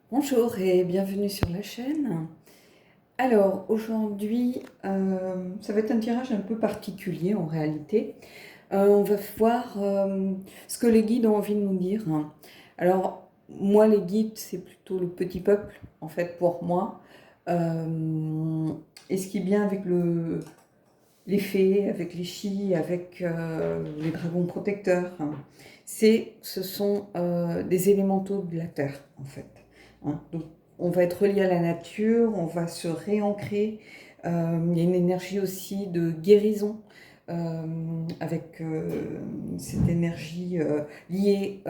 Bonjour et bienvenue sur la chaîne. Alors aujourd'hui, ça va être un tirage un peu particulier en réalité. On va voir ce que les guides ont envie de nous dire. Alors moi les guides c'est plutôt le petit peuple en fait pour moi. Et ce qui est bien avec les fées, avec les chis, avec les dragons protecteurs, ce sont des élémentaux de la terre en fait. Donc, on va être relié à la nature, on va se réancrer. Il y a une énergie aussi de guérison avec cette énergie liée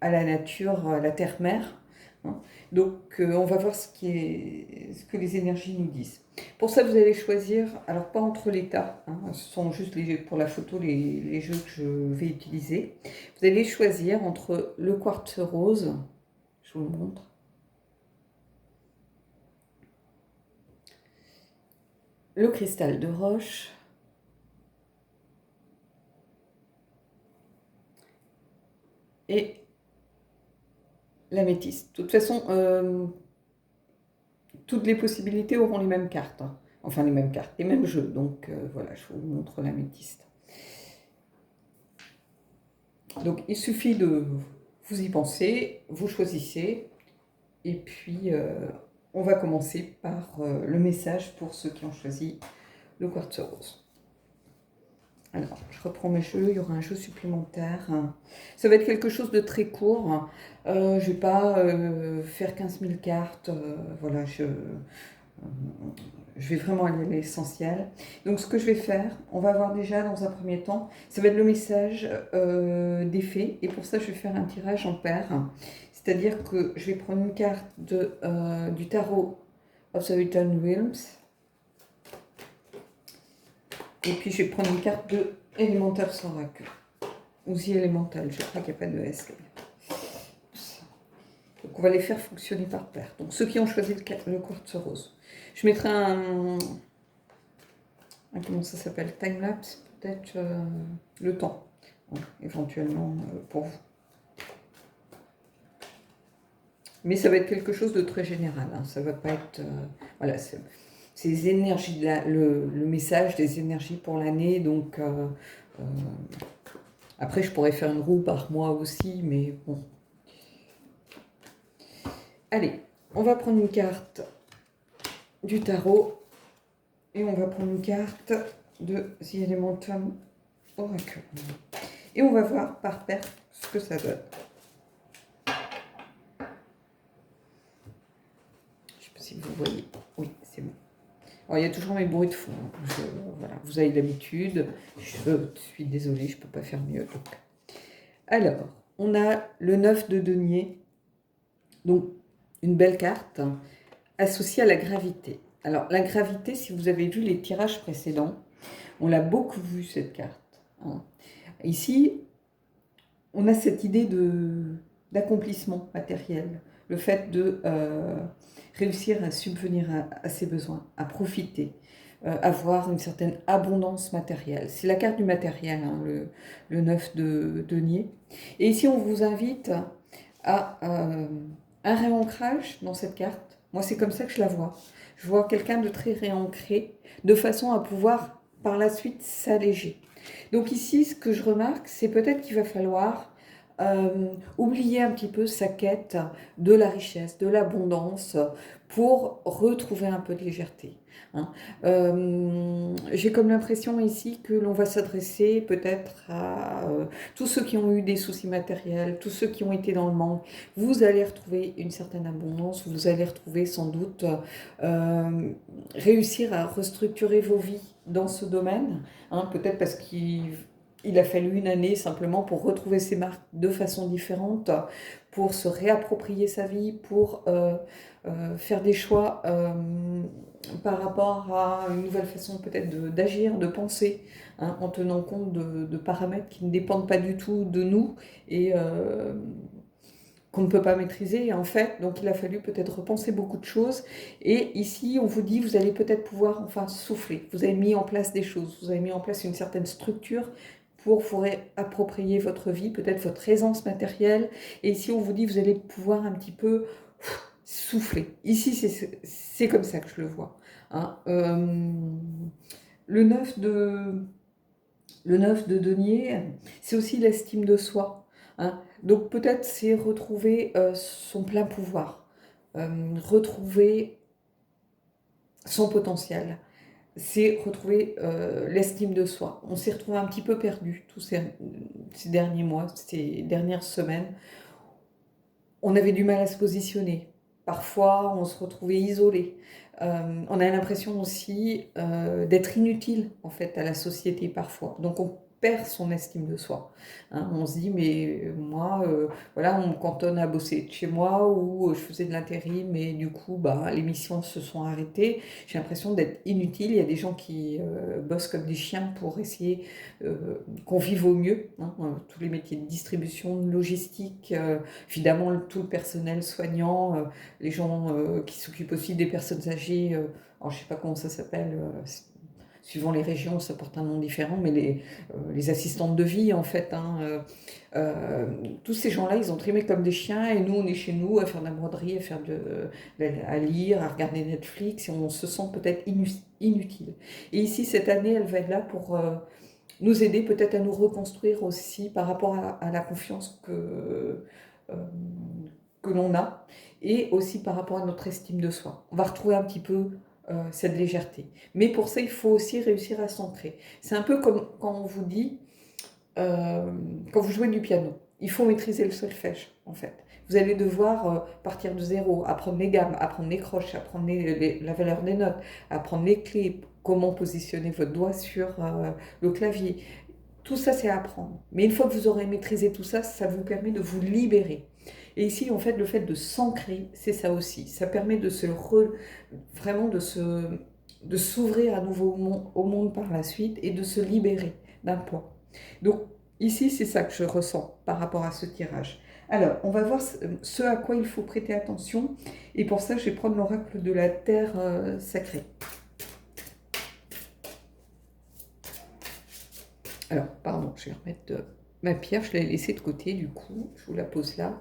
à la nature, à la terre-mère. Donc on va voir ce que les énergies nous disent. Pour ça, vous allez choisir, alors pas entre les tas, ce sont juste pour la photo les jeux que je vais utiliser. Vous allez choisir entre le quartz rose, je vous le montre, le cristal de roche et l'améthyste. De toute façon, toutes les possibilités auront les mêmes cartes. Enfin, les mêmes cartes, les mêmes jeux. Donc voilà, je vous montre l'améthyste. Donc il suffit de vous y penser, vous choisissez, et puis on va commencer par le message pour ceux qui ont choisi le quartz rose. Alors, je reprends mes jeux, il y aura un jeu supplémentaire. Ça va être quelque chose de très court. Je ne vais pas faire 15 000 cartes. Voilà, je vais vraiment aller à l'essentiel. Donc ce que je vais faire, on va voir déjà dans un premier temps, ça va être le message des fées. Et pour ça, je vais faire un tirage en paire. C'est-à-dire que je vais prendre une carte du tarot of the Written Realms. Et puis je vais prendre une carte de Elemental Oracle. Ou The Elemental, je crois qu'il n'y a pas de S. Donc on va les faire fonctionner par paire. Donc ceux qui ont choisi le quartz rose. Je mettrai comment ça s'appelle, timelapse, peut-être le temps, éventuellement pour vous. Mais ça va être quelque chose de très général, ça va pas être, voilà, ces énergies, le message des énergies pour l'année, donc après je pourrais faire une roue par mois aussi, mais bon. Allez, on va prendre une carte du tarot et on va prendre une carte de The Elemental Oracle. Et on va voir par paire ce que ça donne. Je ne sais pas si vous voyez. Oui, c'est bon. Alors, il y a toujours mes bruits de fond. Voilà, vous avez l'habitude. Je suis désolée, je ne peux pas faire mieux. Donc. Alors, on a le 9 de denier. Donc, une belle carte associée à la gravité. Alors, la gravité, si vous avez vu les tirages précédents, on l'a beaucoup vu, cette carte. Ici, on a cette idée d'accomplissement matériel, le fait de réussir à subvenir à ses besoins, à profiter, avoir une certaine abondance matérielle. C'est la carte du matériel, le 9 de denier. Et ici, on vous invite à un réancrage dans cette carte. Moi, c'est comme ça que je la vois. Je vois quelqu'un de très réancré, de façon à pouvoir, par la suite, s'alléger. Donc ici, ce que je remarque, c'est peut-être qu'il va falloir oublier un petit peu sa quête de la richesse, de l'abondance, pour retrouver un peu de légèreté. J'ai comme l'impression ici que l'on va s'adresser peut-être à tous ceux qui ont eu des soucis matériels, tous ceux qui ont été dans le manque. Vous allez retrouver une certaine abondance, vous allez retrouver sans doute réussir à restructurer vos vies dans ce domaine, peut-être parce qu'il a fallu une année simplement pour retrouver ses marques de façon différente, pour se réapproprier sa vie, pour faire des choix par rapport à une nouvelle façon peut-être d'agir, de penser, en tenant compte de paramètres qui ne dépendent pas du tout de nous et qu'on ne peut pas maîtriser en fait. Donc il a fallu peut-être repenser beaucoup de choses. Et ici, on vous dit, vous allez peut-être pouvoir enfin souffler. Vous avez mis en place des choses, vous avez mis en place une certaine structure pour vous approprier votre vie, peut-être votre aisance matérielle. Et ici, on vous dit, vous allez pouvoir un petit peu souffler. Ici, c'est comme ça que je le vois. Hein. Le 9 de denier, c'est aussi l'estime de soi. Hein. Donc peut-être c'est retrouver son plein pouvoir, retrouver son potentiel, c'est retrouver l'estime de soi. On s'est retrouvé un petit peu perdu tous ces derniers mois, ces dernières semaines. On avait du mal à se positionner. Parfois, on se retrouvait isolé. On a l'impression aussi d'être inutile en fait à la société parfois. Donc on perd son estime de soi. Hein, on se dit mais moi, voilà, on me cantonne à bosser de chez moi ou je faisais de l'intérim mais du coup bah, les missions se sont arrêtées. J'ai l'impression d'être inutile. Il y a des gens qui bossent comme des chiens pour essayer qu'on vive au mieux. Hein, tous les métiers de distribution, de logistique, évidemment tout le personnel soignant, les gens qui s'occupent aussi des personnes âgées, alors je ne sais pas comment ça s'appelle, suivant les régions ça porte un nom différent, mais les assistantes de vie en fait, hein, tous ces gens-là ils ont trimé comme des chiens et nous on est chez nous à faire de la broderie, à lire, à regarder Netflix et on se sent peut-être inutile. Et ici cette année elle va être là pour nous aider peut-être à nous reconstruire aussi par rapport à la confiance que l'on a et aussi par rapport à notre estime de soi. On va retrouver un petit peu cette légèreté. Mais pour ça, il faut aussi réussir à s'ancrer. C'est un peu comme quand on vous dit, quand vous jouez du piano, il faut maîtriser le solfège, en fait. Vous allez devoir partir de zéro, apprendre les gammes, apprendre les croches, apprendre la valeur des notes, apprendre les clés, comment positionner votre doigt sur le clavier. Tout ça, c'est à apprendre. Mais une fois que vous aurez maîtrisé tout ça, ça vous permet de vous libérer. Et ici, en fait, le fait de s'ancrer, c'est ça aussi. Ça permet de vraiment de s'ouvrir à nouveau au monde par la suite et de se libérer d'un poids. Donc, ici, c'est ça que je ressens par rapport à ce tirage. Alors, on va voir ce à quoi il faut prêter attention. Et pour ça, je vais prendre l'oracle de la terre sacrée. Alors, pardon, je vais remettre ma pierre, je l'ai laissée de côté, du coup, je vous la pose là.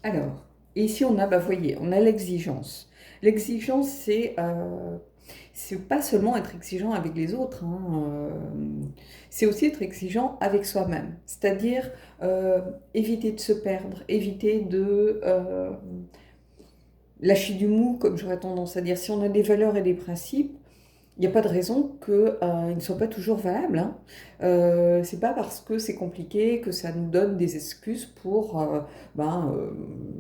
Alors, et ici on a, bah, voyez, on a l'exigence. L'exigence, c'est pas seulement être exigeant avec les autres, hein, c'est aussi être exigeant avec soi-même. C'est-à-dire éviter de se perdre, éviter de lâcher du mou, comme j'aurais tendance à dire. Si on a des valeurs et des principes, il n'y a pas de raison qu'ils ne soient pas toujours valables. Hein. C'est pas parce que c'est compliqué que ça nous donne des excuses pour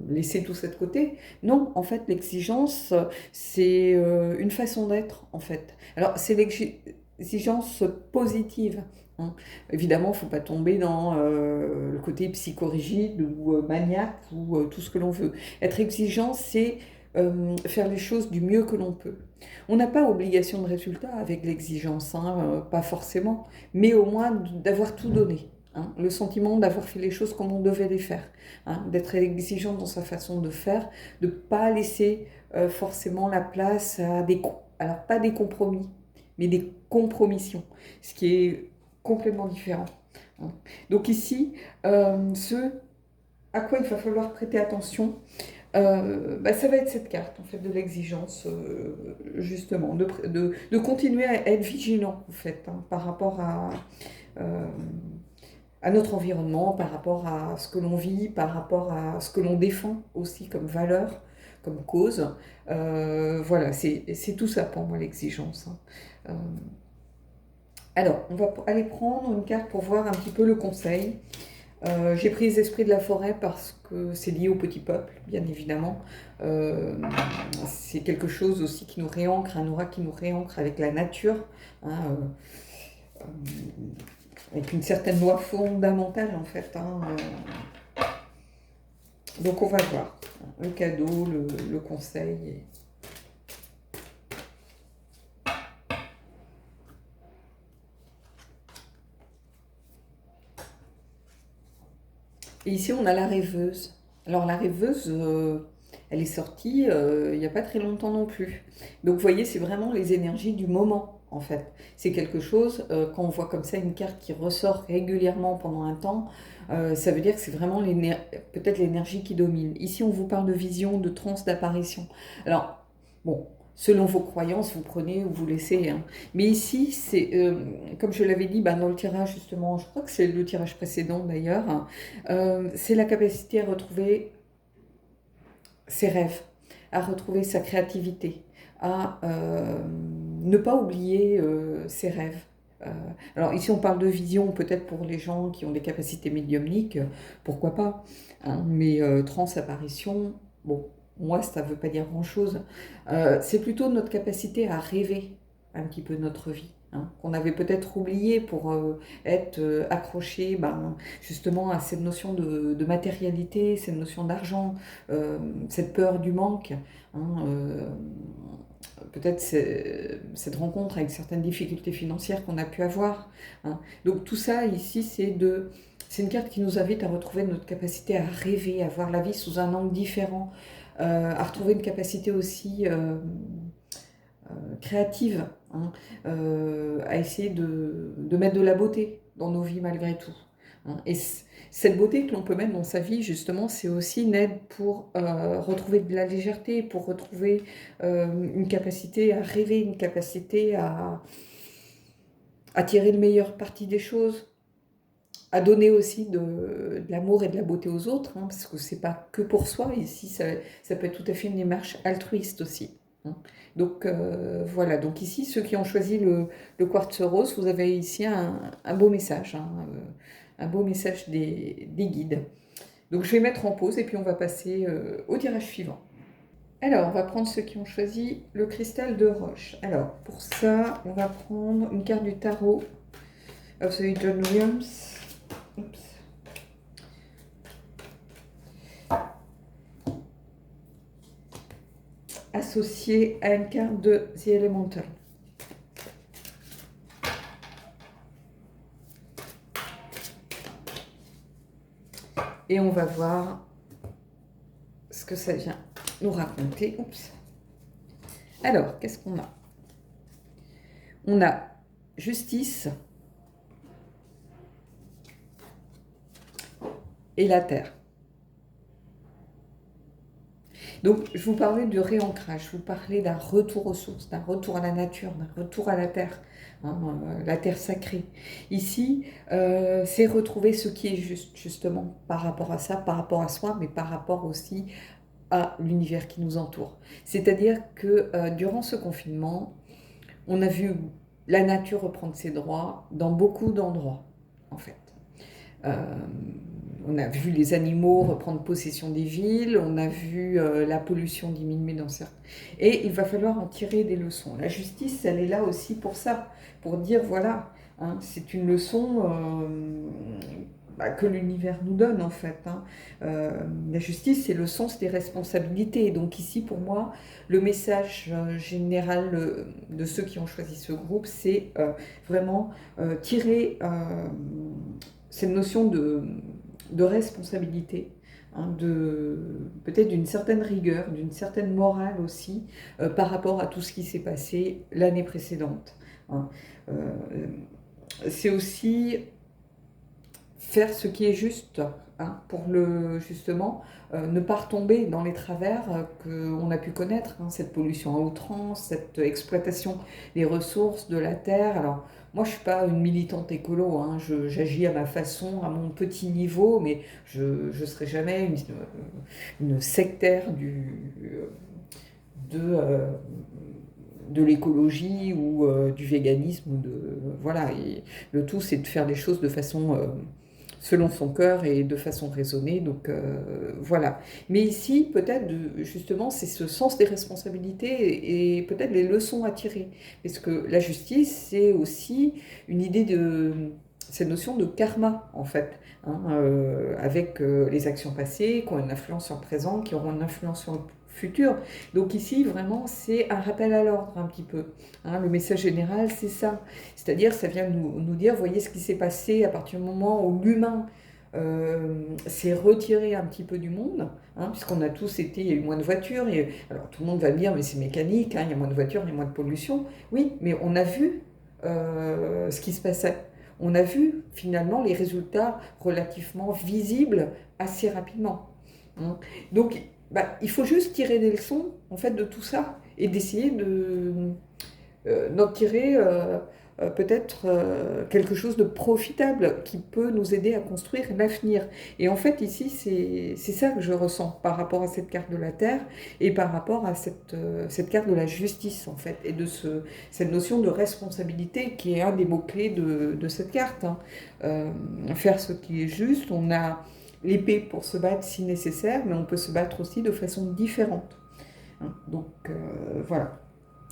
laisser tout ça de côté. Non, en fait, l'exigence, c'est une façon d'être, en fait. Alors, c'est l'exigence positive. Hein. Évidemment, il ne faut pas tomber dans le côté psychorigide ou maniaque ou tout ce que l'on veut. Être exigeant, c'est faire les choses du mieux que l'on peut. On n'a pas obligation de résultat avec l'exigence, hein, pas forcément, mais au moins d'avoir tout donné. Hein, le sentiment d'avoir fait les choses comme on devait les faire, hein, d'être exigeant dans sa façon de faire, de ne pas laisser forcément la place à alors pas des compromis, mais des compromissions, ce qui est complètement différent. Hein. Donc ici, ce à quoi il va falloir prêter attention, ça va être cette carte en fait de l'exigence, justement, de continuer à être vigilant en fait, hein, par rapport à notre environnement, par rapport à ce que l'on vit, par rapport à ce que l'on défend aussi comme valeur, comme cause. Voilà, c'est tout ça pour moi l'exigence. Hein. Alors, on va aller prendre une carte pour voir un petit peu le conseil. J'ai pris les esprits de la forêt parce que c'est lié au petit peuple, bien évidemment. C'est quelque chose aussi qui nous réancre, un aura qui nous réancre avec la nature, hein, avec une certaine loi fondamentale en fait. Hein, donc on va voir le cadeau, le conseil. Et ici on a la rêveuse. Alors la rêveuse, Elle est sortie il n'y a pas très longtemps non plus. Donc vous voyez, c'est vraiment les énergies du moment en fait. C'est quelque chose, quand on voit comme ça une carte qui ressort régulièrement pendant un temps, ça veut dire que c'est vraiment peut-être l'énergie qui domine. Ici, on vous parle de vision, de transe, d'apparition. Alors, bon, selon vos croyances, vous prenez ou vous laissez, hein. Mais ici, c'est, comme je l'avais dit dans le tirage justement, je crois que c'est le tirage précédent d'ailleurs, hein, c'est la capacité à retrouver ses rêves, à retrouver sa créativité, à ne pas oublier ses rêves. Euh, alors ici on parle de vision, peut-être pour les gens qui ont des capacités médiumniques, pourquoi pas, hein, mais transapparition, bon, moi ça ne veut pas dire grand-chose. C'est plutôt notre capacité à rêver un petit peu notre vie, hein, qu'on avait peut-être oublié pour être accroché justement à cette notion de matérialité, cette notion d'argent, cette peur du manque, hein, peut-être cette rencontre avec certaines difficultés financières qu'on a pu avoir, hein. Donc tout ça ici, c'est une carte qui nous invite à retrouver notre capacité à rêver, à voir la vie sous un angle différent, à retrouver une capacité aussi créative, hein, à essayer de mettre de la beauté dans nos vies malgré tout, hein. Et cette beauté que l'on peut mettre dans sa vie, justement, c'est aussi une aide pour retrouver de la légèreté, pour retrouver une capacité à rêver, une capacité à tirer le meilleur parti des choses, à donner aussi de l'amour et de la beauté aux autres, hein, parce que c'est pas que pour soi, ici ça peut être tout à fait une démarche altruiste aussi, hein. Donc voilà, donc ici ceux qui ont choisi le quartz rose, vous avez ici un beau message, hein, un beau message des guides. Donc je vais mettre en pause et puis on va passer au tirage suivant. Alors, on va prendre ceux qui ont choisi le cristal de roche. Alors, pour ça, on va prendre une carte du tarot. Alors, celui de John Williams. Oups. Associé à une carte de The Elemental. Et on va voir ce que ça vient nous raconter. Oups. Alors, qu'est-ce qu'on a? On a justice et la terre. Donc, je vous parlais de réancrage, je vous parlais d'un retour aux sources, d'un retour à la nature, d'un retour à la terre, hein, la terre sacrée. Ici, c'est retrouver ce qui est juste, justement, par rapport à ça, par rapport à soi, mais par rapport aussi à l'univers qui nous entoure. C'est-à-dire que durant ce confinement, on a vu la nature reprendre ses droits dans beaucoup d'endroits, en fait. On a vu les animaux reprendre possession des villes, on a vu la pollution diminuer dans certains... Et il va falloir en tirer des leçons. La justice, elle est là aussi pour ça, pour dire, voilà, hein, c'est une leçon que l'univers nous donne, en fait, hein. La justice, c'est le sens des responsabilités. Donc ici, pour moi, le message général de ceux qui ont choisi ce groupe, c'est vraiment tirer cette notion de responsabilité, hein, peut-être d'une certaine rigueur, d'une certaine morale aussi, par rapport à tout ce qui s'est passé l'année précédente, hein. C'est aussi faire ce qui est juste, hein, pour justement ne pas retomber dans les travers qu'on a pu connaître, hein, cette pollution à outrance, cette exploitation des ressources de la terre. Alors, moi, je ne suis pas une militante écolo, hein, j'agis à ma façon, à mon petit niveau, mais je ne serai jamais une sectaire de l'écologie ou du véganisme. Voilà, et le tout, c'est de faire les choses de façon selon son cœur et de façon raisonnée. Donc voilà. Mais ici, peut-être, justement, c'est ce sens des responsabilités et peut-être les leçons à tirer. Parce que la justice, c'est aussi une idée cette notion de karma, en fait, hein, avec les actions passées qui ont une influence sur le présent, qui auront une influence sur le futur. Donc ici, vraiment, c'est un rappel à l'ordre un petit peu, hein. Le message général, c'est ça. C'est-à-dire, ça vient nous dire, voyez ce qui s'est passé à partir du moment où l'humain s'est retiré un petit peu du monde, hein, puisqu'on a tous été, il y a eu moins de voitures, et alors tout le monde va me dire, mais c'est mécanique, hein, il y a moins de voitures, il y a moins de pollution. Oui, mais on a vu ce qui se passait. On a vu finalement les résultats relativement visibles assez rapidement, hein. Donc, bah, il faut juste tirer des leçons en fait de tout ça et d'essayer d'en tirer peut-être quelque chose de profitable qui peut nous aider à construire l'avenir. Et en fait, ici, c'est ça que je ressens par rapport à cette carte de la Terre et par rapport à cette carte de la justice, en fait, et de cette notion de responsabilité qui est un des mots-clés de cette carte, hein. Faire ce qui est juste, on a l'épée pour se battre si nécessaire, mais on peut se battre aussi de façon différente, hein. Donc, voilà.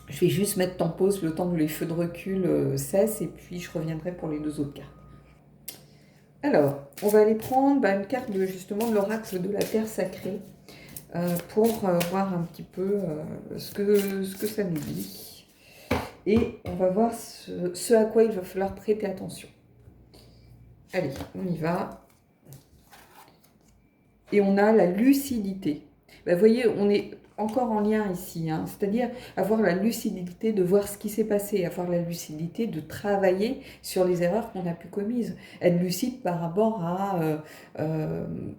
Je vais juste mettre en pause le temps que les feux de recul cessent et puis je reviendrai pour les deux autres cartes. Alors, on va aller prendre une carte justement de l'oracle de la Terre sacrée pour voir un petit peu ce que ça nous dit. Et on va voir ce à quoi il va falloir prêter attention. Allez, on y va. Et on a la lucidité. Vous voyez, on est encore en lien ici, hein, c'est-à-dire avoir la lucidité de voir ce qui s'est passé, avoir la lucidité de travailler sur les erreurs qu'on a pu commises, être lucide par rapport à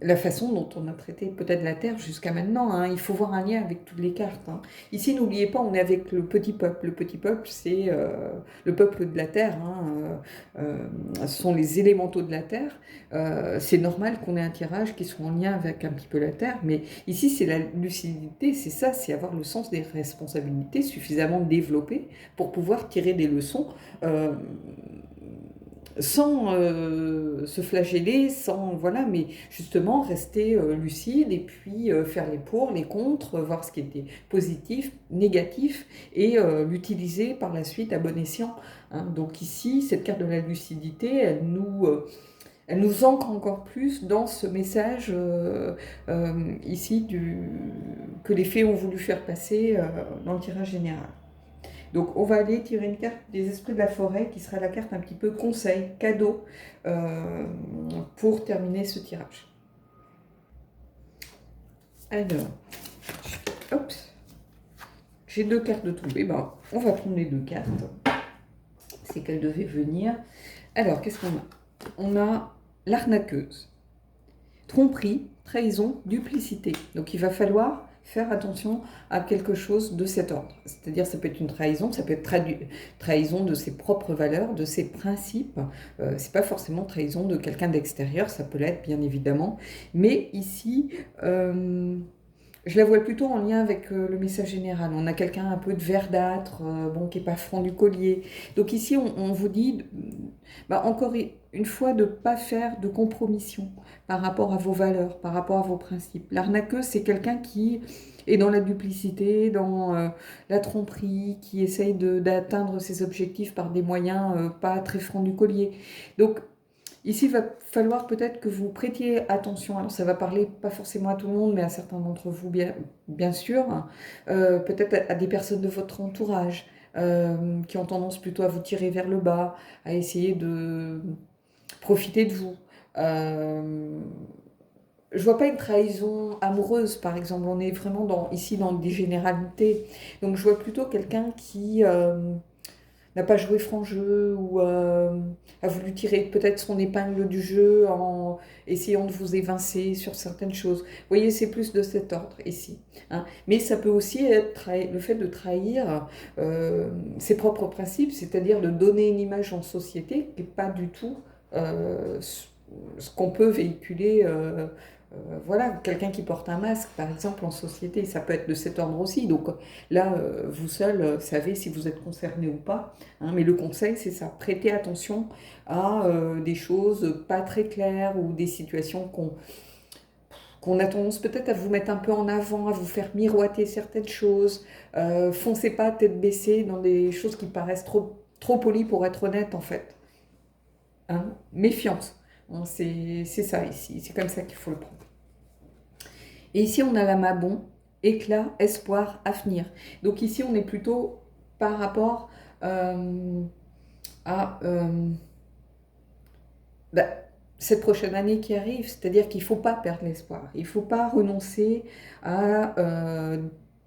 la façon dont on a traité peut-être la Terre jusqu'à maintenant, hein. Il faut voir un lien avec toutes les cartes, hein. Ici, n'oubliez pas, on est avec le petit peuple. Le petit peuple, c'est le peuple de la Terre, hein, ce sont les élémentaux de la Terre. C'est normal qu'on ait un tirage qui soit en lien avec un petit peu la Terre, mais ici, c'est la lucidité, c'est ça, c'est avoir le sens des responsabilités suffisamment développé pour pouvoir tirer des leçons sans se flageller, sans, voilà, mais justement rester lucide et puis faire les pour, les contre, voir ce qui était positif, négatif et l'utiliser par la suite à bon escient, hein. Donc ici, cette carte de la lucidité, elle nous ancre encore plus dans ce message ici que les fées ont voulu faire passer dans le tirage général. Donc on va aller tirer une carte des esprits de la forêt qui sera la carte un petit peu conseil, cadeau pour terminer ce tirage. Alors, hop, j'ai deux cartes de tombée. On va prendre les deux cartes. C'est qu'elles devaient venir. Alors, qu'est-ce qu'on a? On a l'arnaqueuse, tromperie, trahison, duplicité. Donc il va falloir faire attention à quelque chose de cet ordre. C'est-à-dire ça peut être une trahison, ça peut être trahison de ses propres valeurs, de ses principes. C'est pas forcément trahison de quelqu'un d'extérieur, ça peut l'être bien évidemment. Mais ici, je la vois plutôt en lien avec le message général. On a quelqu'un un peu de verdâtre, qui n'est pas franc du collier. Donc ici, on vous dit, encore une fois, de ne pas faire de compromission par rapport à vos valeurs, par rapport à vos principes. L'arnaqueuse, c'est quelqu'un qui est dans la duplicité, dans la tromperie, qui essaye d'atteindre ses objectifs par des moyens pas très francs du collier. Donc, ici, il va falloir peut-être que vous prêtiez attention. Alors, ça va parler pas forcément à tout le monde, mais à certains d'entre vous, bien sûr. Peut-être à des personnes de votre entourage qui ont tendance plutôt à vous tirer vers le bas, à essayer de profiter de vous. Je vois pas une trahison amoureuse, par exemple. On est vraiment ici dans des généralités. Donc, je vois plutôt quelqu'un qui n'a pas joué franc jeu ou a voulu tirer peut-être son épingle du jeu en essayant de vous évincer sur certaines choses. Vous voyez, c'est plus de cet ordre ici, hein. Mais ça peut aussi être le fait de trahir ses propres principes, c'est-à-dire de donner une image en société qui n'est pas du tout ce qu'on peut véhiculer. Voilà, quelqu'un qui porte un masque, par exemple, en société, ça peut être de cet ordre aussi. Donc là, vous seul savez si vous êtes concerné ou pas, hein, mais le conseil, c'est ça. Prêtez attention à des choses pas très claires ou des situations qu'on a tendance peut-être à vous mettre un peu en avant, à vous faire miroiter certaines choses. Foncez pas tête baissée dans des choses qui paraissent trop polies pour être honnête, en fait, hein. Méfiance. Bon, c'est ça ici, c'est comme ça qu'il faut le prendre. Et ici, on a la Mabon, éclat, espoir, avenir. Donc ici, on est plutôt par rapport à cette prochaine année qui arrive, c'est-à-dire qu'il ne faut pas perdre l'espoir, il ne faut pas renoncer à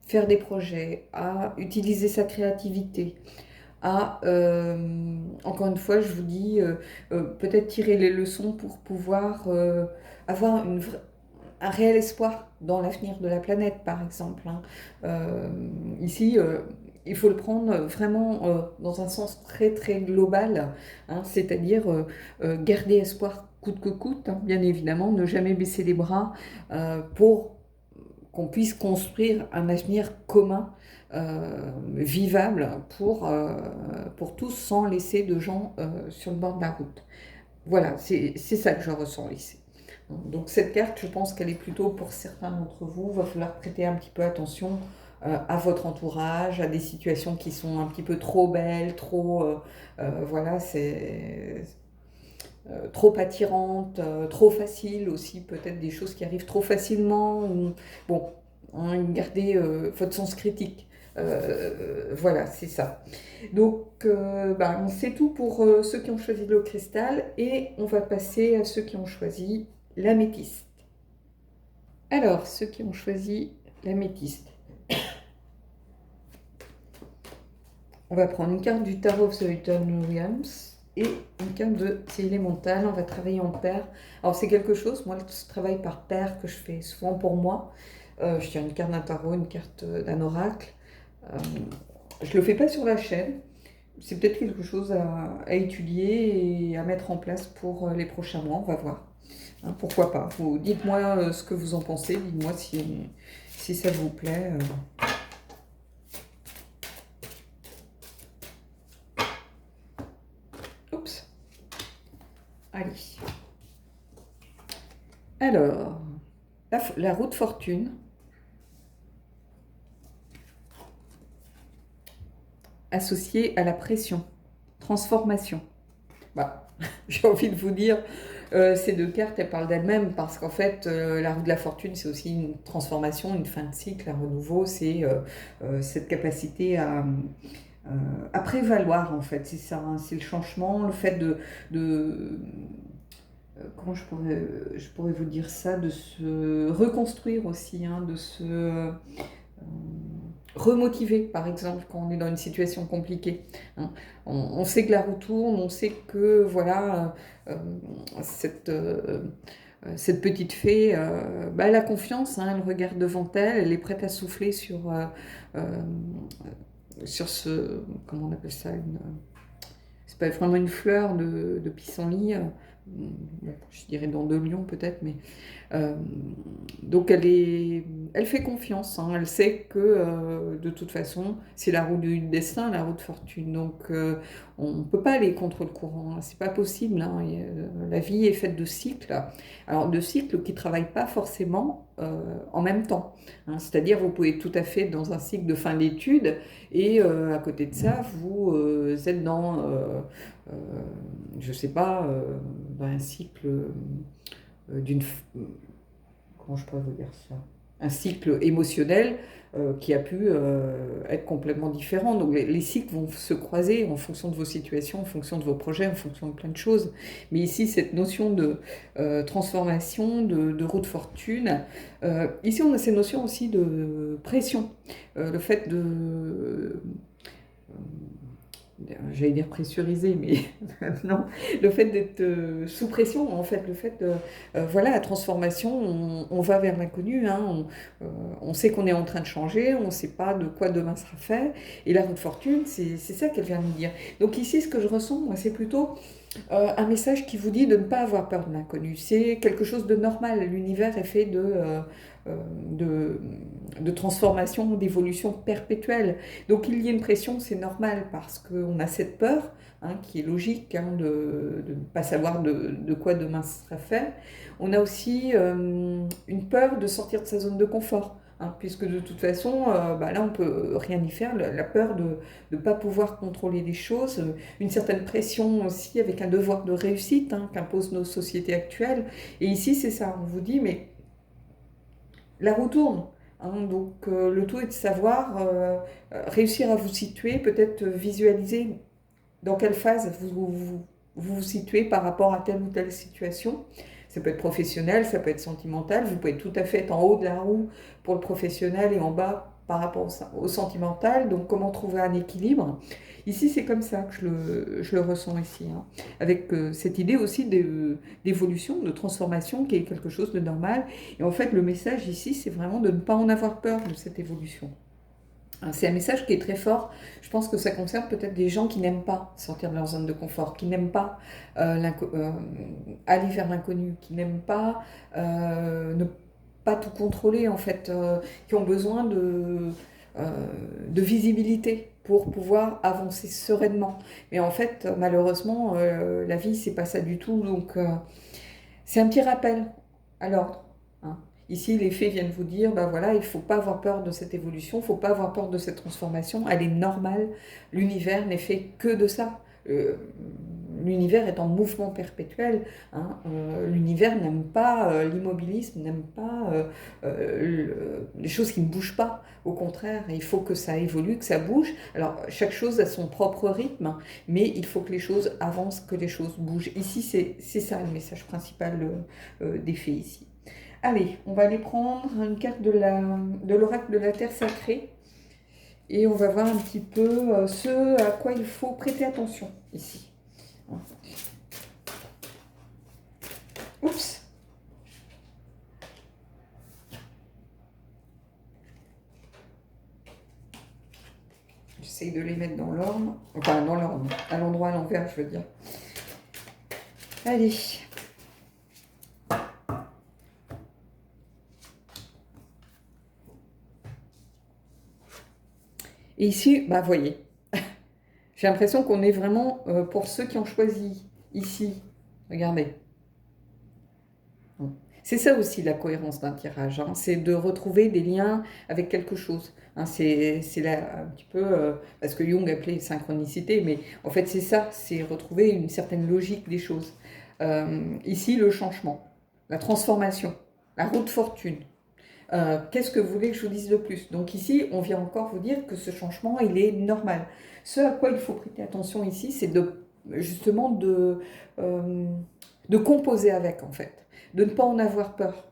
faire des projets, à utiliser sa créativité, à, encore une fois, je vous dis, peut-être tirer les leçons pour pouvoir avoir un réel espoir dans l'avenir de la planète, par exemple. Hein. Ici, il faut le prendre vraiment dans un sens très très global, hein, c'est-à-dire garder espoir coûte que coûte, hein, bien évidemment, ne jamais baisser les bras pour qu'on puisse construire un avenir commun, vivable pour tous, sans laisser de gens sur le bord de la route. Voilà, c'est ça que je ressens ici. Donc cette carte, je pense qu'elle est plutôt pour certains d'entre vous, il va falloir prêter un petit peu attention à votre entourage, à des situations qui sont un petit peu trop belles, trop, voilà, c'est trop attirantes, trop faciles aussi, peut-être des choses qui arrivent trop facilement. Bon, hein, gardez votre sens critique. Voilà, c'est ça. Donc, c'est tout pour ceux qui ont choisi le cristal et on va passer à ceux qui ont choisi l'améthyste. Alors, ceux qui ont choisi l'améthyste. On va prendre une carte du Tarot of the Return Williams et une carte de élémental. On va travailler en paire. Alors, c'est quelque chose, moi, ce travail par paire que je fais souvent pour moi. Je tiens une carte d'un tarot, une carte d'un oracle. Je ne le fais pas sur la chaîne. C'est peut-être quelque chose à étudier et à mettre en place pour les prochains mois. On va voir. Hein, pourquoi pas. Dites-moi ce que vous en pensez. Dites-moi si ça vous plaît. Oups. Allez. Alors, la roue de fortune. Associée à la pression. Transformation. Bah, j'ai envie de vous dire, ces deux cartes, elles parlent d'elles-mêmes parce qu'en fait, la roue de la fortune, c'est aussi une transformation, une fin de cycle, un renouveau. C'est cette capacité à prévaloir, en fait. C'est ça, hein, c'est le changement, le fait de comment je pourrais vous dire ça, de se reconstruire aussi, hein, de se remotiver, par exemple, quand on est dans une situation compliquée. Hein. On sait que la roue tourne, on sait que, voilà, cette petite fée, elle a confiance, hein, elle regarde devant elle, elle est prête à souffler sur ce, comment on appelle ça, c'est pas vraiment une fleur de pissenlit, je dirais dans de lions peut-être, mais donc elle fait confiance, hein, elle sait que de toute façon c'est la roue du destin, la roue de fortune, donc on ne peut pas aller contre le courant, hein, c'est pas possible, hein, la vie est faite de cycles, alors de cycles qui ne travaillent pas forcément en même temps, hein, c'est-à-dire vous pouvez tout à fait être dans un cycle de fin d'études et à côté de ça vous êtes dans je sais pas, dans un cycle d'une... Comment je pourrais vous dire ça? Un cycle émotionnel qui a pu être complètement différent. Donc les cycles vont se croiser en fonction de vos situations, en fonction de vos projets, en fonction de plein de choses. Mais ici, cette notion de transformation, de roue de fortune, ici on a ces notions aussi de pression. Le fait de... j'allais dire pressurisé, mais non, le fait d'être sous pression, en fait, le fait de, voilà, la transformation, on va vers l'inconnu, hein, on sait qu'on est en train de changer, on ne sait pas de quoi demain sera fait, et la roue de fortune, c'est ça qu'elle vient nous dire. Donc ici, ce que je ressens, moi, c'est plutôt un message qui vous dit de ne pas avoir peur de l'inconnu. C'est quelque chose de normal. L'univers est fait de transformation, d'évolution perpétuelle. Donc il y a une pression, c'est normal, parce qu'on a cette peur, hein, qui est logique, hein, de ne pas savoir de quoi demain sera fait. On a aussi une peur de sortir de sa zone de confort. Hein, puisque de toute façon, là, on peut rien y faire. La peur de ne pas pouvoir contrôler les choses, une certaine pression aussi avec un devoir de réussite, hein, qu'imposent nos sociétés actuelles. Et ici, c'est ça, on vous dit, mais la roue tourne. Hein, donc le tout est de savoir réussir à vous situer, peut-être visualiser dans quelle phase vous vous situez par rapport à telle ou telle situation. Ça peut être professionnel, ça peut être sentimental. Vous pouvez tout à fait être en haut de la roue pour le professionnel et en bas par rapport au sentimental. Donc, comment trouver un équilibre? Ici, c'est comme ça que je le ressens ici, hein. Avec cette idée aussi d'évolution, de transformation, qui est quelque chose de normal. Et en fait, le message ici, c'est vraiment de ne pas en avoir peur de cette évolution. C'est un message qui est très fort. Je pense que ça concerne peut-être des gens qui n'aiment pas sortir de leur zone de confort, qui n'aiment pas aller vers l'inconnu, qui n'aiment pas ne pas tout contrôler en fait, qui ont besoin de visibilité pour pouvoir avancer sereinement. Mais en fait, malheureusement, la vie, c'est pas ça du tout. Donc, c'est un petit rappel à l'ordre, hein. Ici, les fées viennent vous dire, ben voilà, il ne faut pas avoir peur de cette évolution, il ne faut pas avoir peur de cette transformation, elle est normale, l'univers n'est fait que de ça. L'univers est en mouvement perpétuel, hein. L'univers n'aime pas l'immobilisme, n'aime pas les choses qui ne bougent pas. Au contraire, il faut que ça évolue, que ça bouge. Alors, chaque chose a son propre rythme, mais il faut que les choses avancent, que les choses bougent. Ici, c'est ça le message principal des fées ici. Allez, on va aller prendre une carte de l'oracle de la Terre sacrée et on va voir un petit peu ce à quoi il faut prêter attention ici. Oups! J'essaye de les mettre dans l'ordre, enfin dans l'ordre, à l'endroit à l'envers, je veux dire. Allez. Et ici, bah voyez, j'ai l'impression qu'on est vraiment, pour ceux qui ont choisi ici, regardez. C'est ça aussi la cohérence d'un tirage, hein, c'est de retrouver des liens avec quelque chose. Hein, c'est là un petit peu, parce que Jung appelait synchronicité, mais en fait c'est ça, c'est retrouver une certaine logique des choses. Ici, le changement, la transformation, la roue de fortune. Qu'est-ce que vous voulez que je vous dise de plus? Donc ici, on vient encore vous dire que ce changement, il est normal. Ce à quoi il faut prêter attention ici, c'est justement de composer avec, en fait, de ne pas en avoir peur.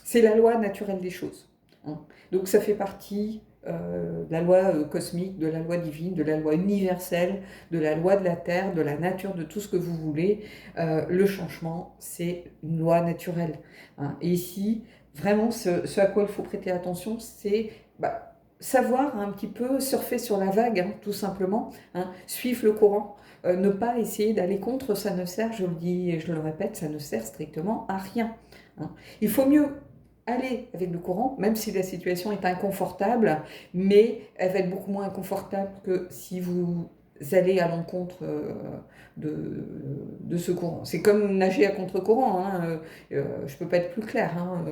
C'est la loi naturelle des choses, hein. Donc ça fait partie de la loi cosmique, de la loi divine, de la loi universelle, de la loi de la Terre, de la nature, de tout ce que vous voulez. Le changement, c'est une loi naturelle, hein. Et ici, vraiment, ce à quoi il faut prêter attention, c'est savoir un petit peu surfer sur la vague, hein, tout simplement, hein, suivre le courant. Ne pas essayer d'aller contre, ça ne sert, je le dis et je le répète, ça ne sert strictement à rien, hein. Il faut mieux aller avec le courant, même si la situation est inconfortable, mais elle va être beaucoup moins inconfortable que si vous allez à l'encontre de ce courant. C'est comme nager à contre-courant, hein, je ne peux pas être plus clair, hein,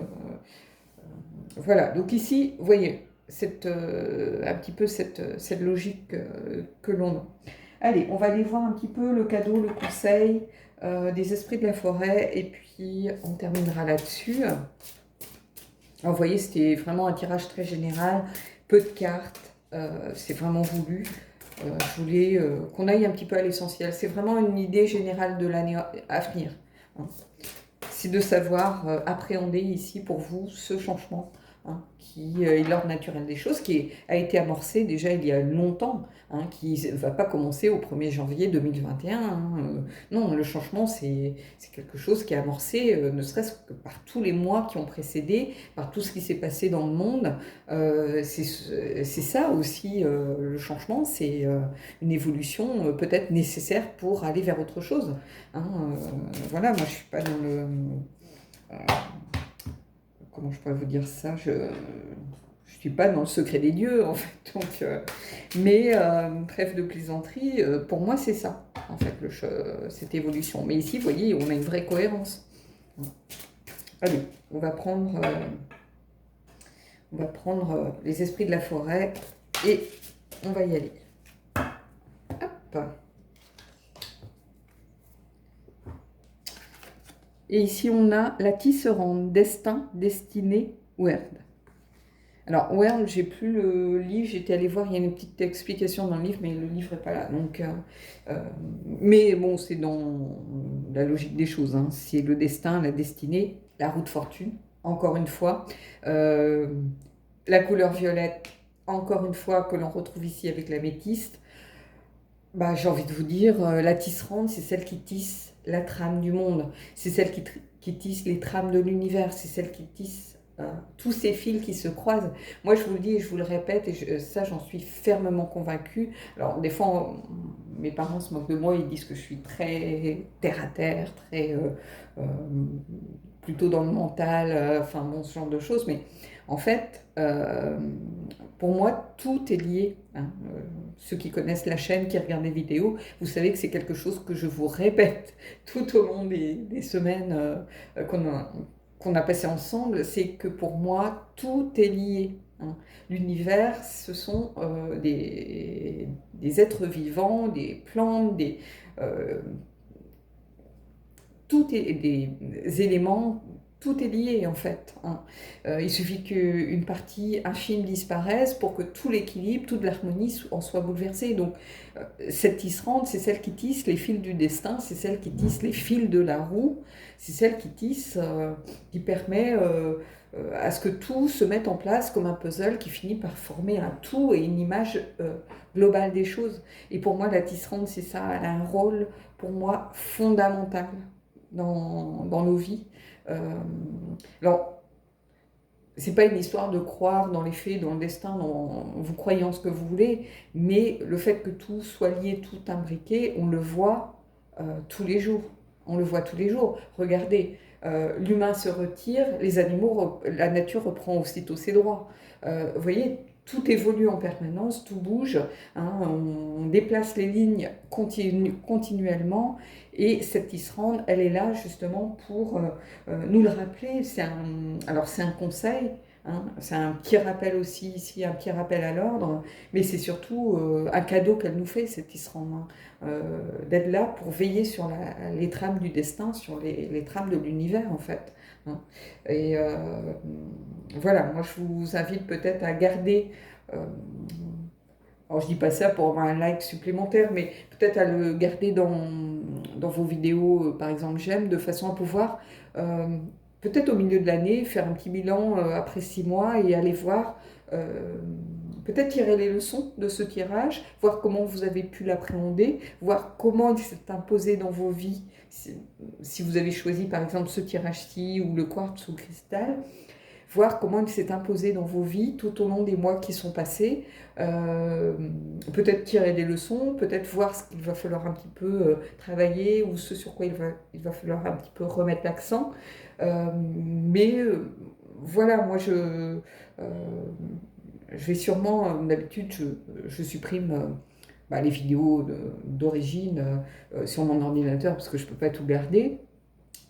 voilà, donc ici, vous voyez, un petit peu cette logique que l'on a. Allez, on va aller voir un petit peu le cadeau, le conseil des esprits de la forêt, et puis on terminera là-dessus. Alors, vous voyez, c'était vraiment un tirage très général, peu de cartes, c'est vraiment voulu. Je voulais qu'on aille un petit peu à l'essentiel. C'est vraiment une idée générale de l'année à venir, hein. C'est de savoir appréhender ici pour vous ce changement, hein, qui est l'ordre naturel des choses, qui a été amorcé déjà il y a longtemps, hein, qui ne va pas commencer au 1er janvier 2021. Hein. Non, le changement, c'est quelque chose qui est amorcé, ne serait-ce que par tous les mois qui ont précédé, par tout ce qui s'est passé dans le monde. C'est ça aussi, le changement, c'est une évolution peut-être nécessaire pour aller vers autre chose, hein. Voilà, moi je suis pas dans le... comment je pourrais vous dire ça, je suis pas dans le secret des dieux, en fait. Donc, mais trêve de plaisanterie, pour moi c'est ça, en fait, cette évolution. Mais ici, vous voyez, on a une vraie cohérence. Allez, on va prendre les esprits de la forêt et on va y aller. Hop. Et ici, on a la tisserande, destin, destinée, word. Alors, World, j'ai plus le livre, j'étais allée voir, il y a une petite explication dans le livre, mais le livre n'est pas là. Donc, mais bon, c'est dans la logique des choses, hein. C'est le destin, la destinée, la roue de fortune, encore une fois. Euh, la couleur violette, encore une fois, que l'on retrouve ici avec la métiste. Bah, j'ai envie de vous dire, la tisserande, c'est celle qui tisse la trame du monde. C'est celle qui tisse les trames de l'univers. C'est celle qui tisse tous ces fils qui se croisent. Moi, je vous le dis et je vous le répète, et ça, j'en suis fermement convaincue. Alors, des fois, mes parents se moquent de moi, ils disent que je suis très terre à terre, très euh, plutôt dans le mental, enfin, bon, ce genre de choses. Mais en fait, pour moi, tout est lié, hein. Ceux qui connaissent la chaîne, qui regardent les vidéos, vous savez que c'est quelque chose que je vous répète tout au long des semaines qu'on a passées ensemble, c'est que pour moi, tout est lié, hein. L'univers, ce sont des êtres vivants, des plantes, euh, tout est des éléments, tout est lié en fait, hein. Il suffit qu'une partie infime disparaisse pour que tout l'équilibre, toute l'harmonie en soit bouleversée. Donc cette tisserande, c'est celle qui tisse les fils du destin, c'est celle qui tisse les fils de la roue, c'est celle qui tisse, qui permet à ce que tout se mette en place comme un puzzle qui finit par former un tout et une image globale des choses. Et pour moi, la tisserande, c'est ça, elle a un rôle pour moi fondamental dans nos vies. Alors, c'est pas une histoire de croire dans les faits, dans le destin, vous croyez en ce que vous voulez, mais le fait que tout soit lié, tout imbriqué, on le voit tous les jours. On le voit tous les jours. Regardez, l'humain se retire, les animaux, la nature reprend aussitôt ses droits. Vous voyez, tout évolue en permanence, tout bouge, hein, on déplace les lignes continuellement, et cette tisserande, elle est là justement pour nous le rappeler. Alors c'est un conseil, hein, c'est un petit rappel aussi ici, un petit rappel à l'ordre, mais c'est surtout un cadeau qu'elle nous fait, cette tisserande, hein, d'être là pour veiller sur les trames du destin, sur les trames de l'univers en fait, hein. Et voilà, moi je vous invite peut-être à garder, alors je dis pas ça pour avoir un like supplémentaire, mais peut-être à le garder dans vos vidéos, par exemple j'aime, de façon à pouvoir, euh, peut-être au milieu de l'année, faire un petit bilan après 6 mois et aller voir, euh, peut-être tirer les leçons de ce tirage, voir comment vous avez pu l'appréhender, voir comment il s'est imposé dans vos vies, si vous avez choisi par exemple ce tirage-ci ou le quartz ou le cristal, voir comment il s'est imposé dans vos vies tout au long des mois qui sont passés, euh, peut-être tirer des leçons, peut-être voir ce qu'il va falloir un petit peu travailler ou ce sur quoi il va falloir un petit peu remettre l'accent. Mais voilà, moi je vais sûrement, d'habitude, je supprime les vidéos d'origine sur mon ordinateur parce que je ne peux pas tout garder.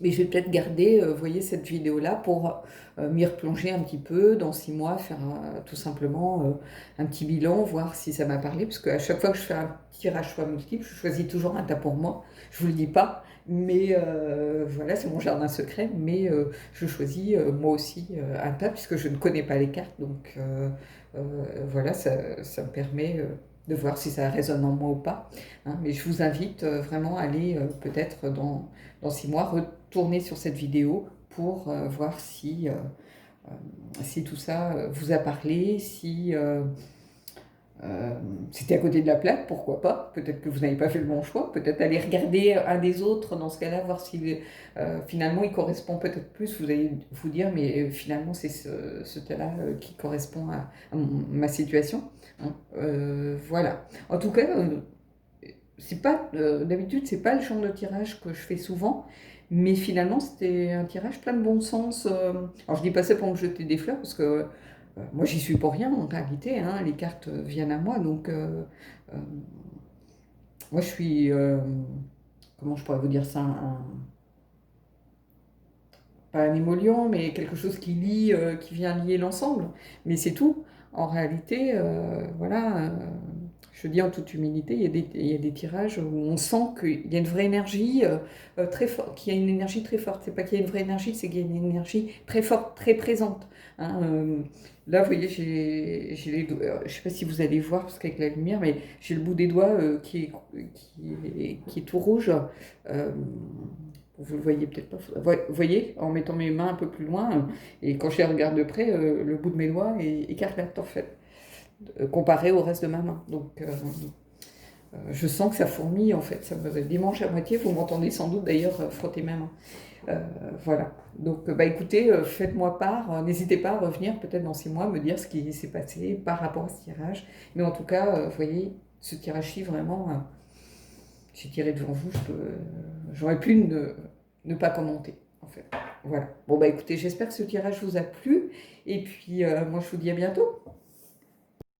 Mais je vais peut-être garder, vous voyez, cette vidéo-là pour m'y replonger un petit peu dans 6 mois, faire tout simplement un petit bilan, voir si ça m'a parlé. Parce qu'à chaque fois que je fais un tirage choix multiple, je choisis toujours un tas pour moi. Je ne vous le dis pas, mais voilà, c'est mon jardin secret. Mais je choisis moi aussi un tas puisque je ne connais pas les cartes. Donc voilà, ça me permet de voir si ça résonne en moi ou pas, hein. Mais je vous invite vraiment à aller peut-être dans 6 mois, retourner sur cette vidéo pour voir si tout ça vous a parlé, si c'était à côté de la plaque, pourquoi pas. Peut-être que vous n'avez pas fait le bon choix, peut-être aller regarder un des autres dans ce cas-là, voir si finalement il correspond peut-être plus. Vous allez vous dire, mais finalement c'est ce tas-là qui correspond à ma situation, hein. Voilà. En tout cas, c'est pas d'habitude c'est pas le genre de tirage que je fais souvent, mais finalement c'était un tirage plein de bon sens. Alors je dis pas ça pour me jeter des fleurs parce que moi j'y suis pour rien en réalité, hein, les cartes viennent à moi, donc euh, moi je suis comment je pourrais vous dire ça, pas un émollient mais quelque chose qui lie, qui vient lier l'ensemble, mais c'est tout en réalité. Voilà, je dis en toute humilité, il y a des tirages où on sent qu'il y a une vraie énergie très forte, qu'il y a une énergie très forte. C'est pas qu'il y a une vraie énergie, c'est qu'il y a une énergie très forte, très présente. Hein, là, vous voyez, j'ai les doigts, je sais pas si vous allez voir, parce qu'avec la lumière, mais j'ai le bout des doigts qui est tout rouge. Euh, vous le voyez peut-être pas. Vous voyez, en mettant mes mains un peu plus loin, et quand je les regarde de près, le bout de mes doigts est écarlate en fait, comparé au reste de ma main. Donc, je sens que ça fourmille en fait, ça me démange à moitié. Vous m'entendez sans doute d'ailleurs frotter ma main. Voilà. Donc, bah écoutez, faites-moi part. N'hésitez pas à revenir peut-être dans 6 mois, me dire ce qui s'est passé par rapport à ce tirage. Mais en tout cas, vous voyez, ce tirage-ci, vraiment, j'ai tiré devant vous. J'aurais pu ne pas commenter, en fait. Voilà. Bon, bah écoutez, j'espère que ce tirage vous a plu. Et puis, moi, je vous dis à bientôt.